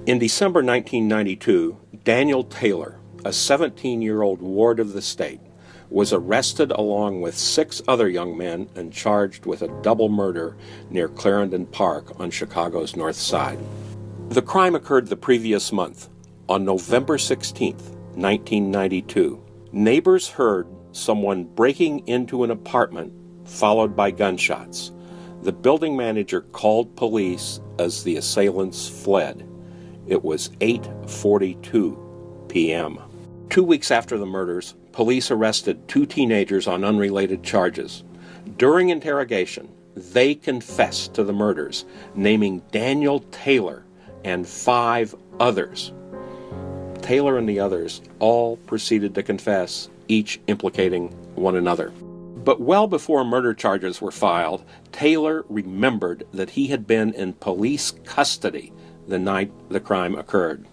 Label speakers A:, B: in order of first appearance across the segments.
A: In December 1992, Daniel Taylor, a 17-year-old ward of the state, was arrested along with 6 other young men and charged with a double murder near Clarendon Park on Chicago's North Side. The crime occurred the previous month, on November 16, 1992. Neighbors heard someone breaking into an apartment, followed by gunshots. The building manager called police as the assailants fled. It was 8:42 p.m. 2 weeks after the murders, police arrested 2 teenagers on unrelated charges. During interrogation, they confessed to the murders, naming Daniel Taylor and 5 others. Taylor and the others all proceeded to confess, each implicating one another. But well before murder charges were filed, Taylor remembered that he had been in police custody the night the crime occurred.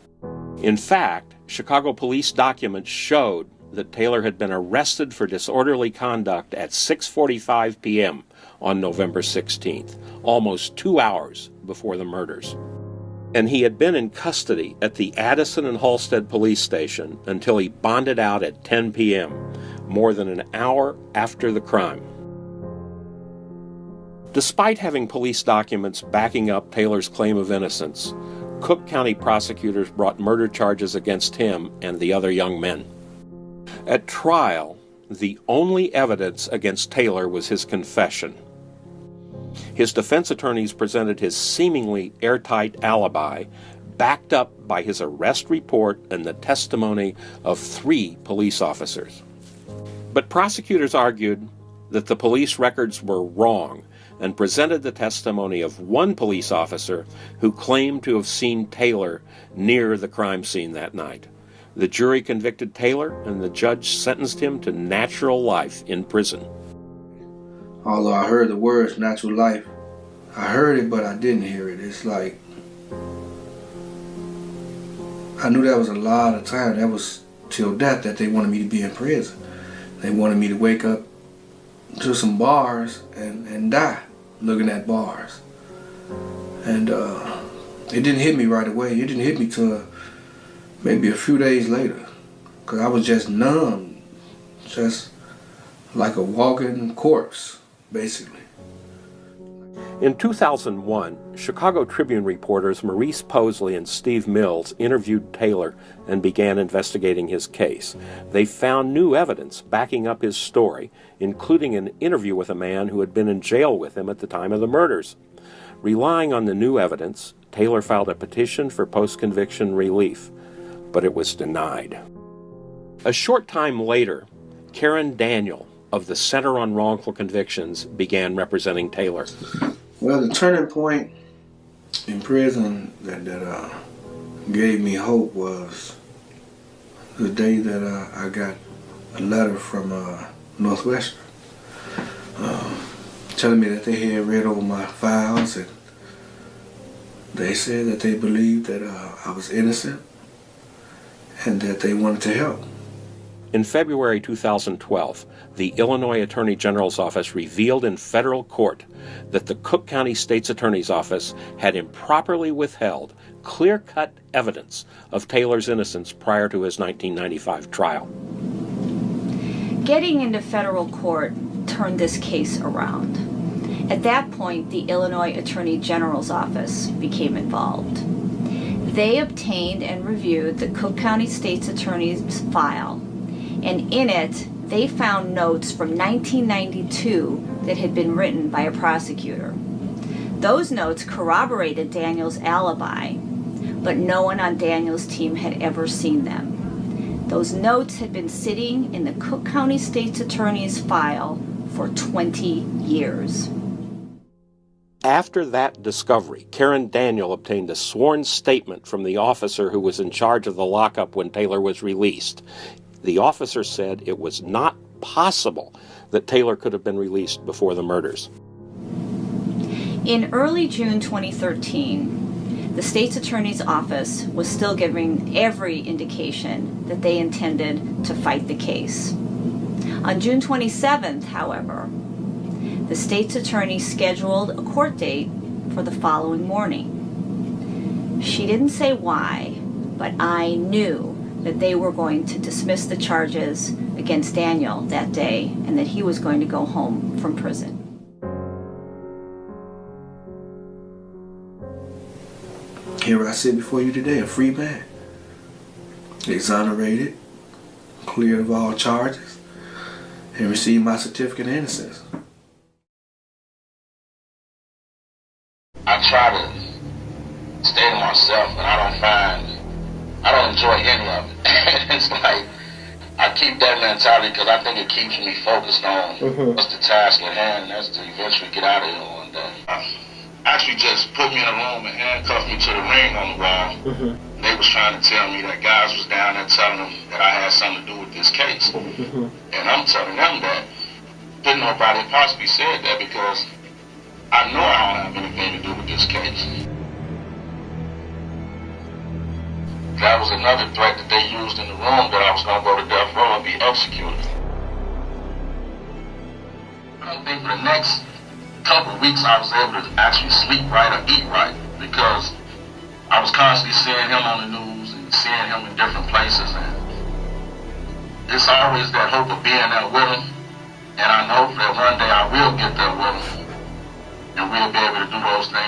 A: In fact, Chicago police documents showed that Taylor had been arrested for disorderly conduct at 6:45 p.m. on November 16th, almost 2 hours before the murders. And he had been in custody at the Addison and Halstead police station until he bonded out at 10 p.m., more than an hour after the crime. Despite having police documents backing up Taylor's claim of innocence, Cook County prosecutors brought murder charges against him and the other young men. At trial, the only evidence against Taylor was his confession. His defense attorneys presented his seemingly airtight alibi, backed up by his arrest report and the testimony of 3 police officers. But prosecutors argued that the police records were wrong and presented the testimony of 1 police officer who claimed to have seen Taylor near the crime scene that night. The jury convicted Taylor, and the judge sentenced him to natural life in prison.
B: Although I heard the words natural life, I heard it, but I didn't hear it. It's like, I knew that was a lot of time. That was till death that they wanted me to be in prison. They wanted me to wake up to some bars and die looking at bars. And it didn't hit me right away. It didn't hit me till maybe a few days later, because I was just numb, just like a walking corpse, basically.
A: In 2001, Chicago Tribune reporters Maurice Posley and Steve Mills interviewed Taylor and began investigating his case. They found new evidence backing up his story, including an interview with a man who had been in jail with him at the time of the murders. Relying on the new evidence, Taylor filed a petition for post-conviction relief, but it was denied. A short time later, Karen Daniel of the Center on Wrongful Convictions began representing Taylor.
B: Well, the turning point in prison that gave me hope was the day that I got a letter from Northwestern telling me that they had read over my files, and they said that they believed that I was innocent and that they wanted to help.
A: In February 2012, the Illinois Attorney General's office revealed in federal court that the Cook County State's Attorney's Office had improperly withheld clear-cut evidence of Taylor's innocence prior to his 1995 trial.
C: Getting into federal court turned this case around. At that point, the Illinois Attorney General's office became involved. They obtained and reviewed the Cook County State's Attorney's file, and in it, they found notes from 1992 that had been written by a prosecutor. Those notes corroborated Daniel's alibi, but no one on Daniel's team had ever seen them. Those notes had been sitting in the Cook County State's Attorney's file for 20 years.
A: After that discovery, Karen Daniel obtained a sworn statement from the officer who was in charge of the lockup when Taylor was released. The officer said it was not possible that Taylor could have been released before the murders.
C: In early June 2013, the state's attorney's office was still giving every indication that they intended to fight the case. On June 27th, however, the state's attorney scheduled a court date for the following morning. She didn't say why, but I knew that they were going to dismiss the charges against Daniel that day and that he was going to go home from prison.
B: Here I sit before you today, a free man, exonerated, cleared of all charges, and received my certificate of innocence.
D: I try to stay to myself, and I don't enjoy any of it. It's like, I keep that mentality because I think it keeps me focused on what's the task at hand, and that's to eventually get out of here one day. Actually just put me in a room and handcuffed me to the ring on the wall. They was trying to tell me that guys was down there telling them that I had something to do with this case. And I'm telling them that didn't nobody possibly said that because I know I don't have anything to do with this case. That was another threat that they used in the room, that I was going to go to death row and be executed. I don't think for the next couple of weeks I was able to actually sleep right or eat right, because I was constantly seeing him on the news and seeing him in different places, and it's always that hope of being there with him, and I know that one day I will get there with him and we'll be able to do those things